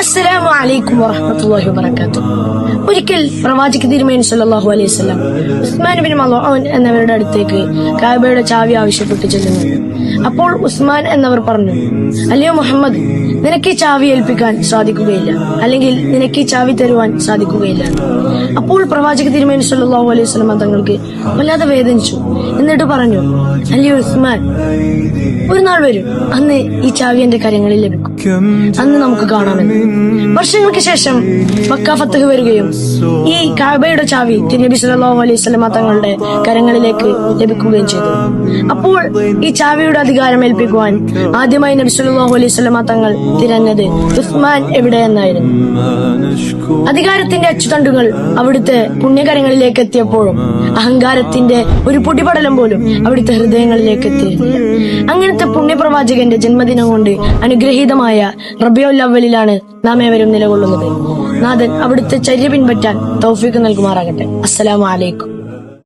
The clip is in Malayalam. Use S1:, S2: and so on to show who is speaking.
S1: അസ്സലാമു അലൈക്കും വറഹ്മത്തുള്ളാഹി വബറകാതുഹു. ഒരിക്കൽ പ്രവാചക തിരുമേനി സല്ലല്ലാഹു അലൈഹി വസല്ലം ഉസ്മാൻ ബിൻ മൽഊൻ എന്നവരുടെ അടുത്തേക്ക് കഅബയുടെ ചാവി ആവശ്യപ്പെട്ട് ചെല്ലുന്നു. അപ്പോൾ ഉസ്മാൻ എന്നവർ പറഞ്ഞു, അല്ലയോ മുഹമ്മദ്, നിനക്ക് ഈ ചാവി ഏൽപ്പിക്കാൻ സാധിക്കുകയില്ല, അല്ലെങ്കിൽ നിനക്ക് ഈ ചാവി തരുവാൻ സാധിക്കുകയില്ല. അപ്പോൾ പ്രവാചക തിരുമേനി സല്ലല്ലാഹു അലൈഹി വസല്ലം തങ്ങൾക്ക് വല്ലാതെ വേദനിച്ചു. എന്നിട്ട് പറഞ്ഞു, അല്ലയോ ഉസ്മാൻ, ഒരു നാൾ വരും, അന്ന് ഈ ചാവി എന്റെ കരങ്ങളിൽ ലഭിക്കും, അന്ന് നമുക്ക് കാണാമെന്ന്. വർഷങ്ങൾക്ക് ശേഷം മക്ക ഫത്ഹ് വരികയും ഈ കഅബയുടെ ചാവി തിരുനബി സല്ലല്ലാഹു അലൈഹി വസല്ലം തങ്ങളുടെ കരങ്ങളിലേക്ക് ലഭിക്കുകയും ചെയ്തു. അപ്പോൾ ഈ ചാവിയുടെ അധികാരം ഏൽപ്പിക്കുവാൻ ആദ്യമായി നബി സല്ലല്ലാഹു അലൈഹി വസല്ലം തങ്ങൾ തിരഞ്ഞത് ഉസ്മാൻ എവിടെയെന്നായിരുന്നു. അധികാരത്തിന്റെ അച്ചുതണ്ടുകൾ അവിടുത്തെ പുണ്യകരങ്ങളിലേക്ക് എത്തിയപ്പോഴും അഹങ്കാരത്തിന്റെ ഒരു പൊടിപടലം പോലും അവിടുത്തെ ഹൃദയങ്ങളിലേക്ക് എത്തിയിരുന്നില്ല. അങ്ങനത്തെ പുണ്യപ്രവാചകന്റെ ജന്മദിനം കൊണ്ട് അനുഗ്രഹീതമായ റബീഉൽ അവ്വലിലാണ് നാം ഏവരും നിലകൊള്ളുന്നത്. നാഥൻ അവിടുത്തെ ചര്യ പിൻപറ്റാൻ തൗഫീഖ് നൽകുമാറാകട്ടെ. അസ്സലാമു അലൈക്കും.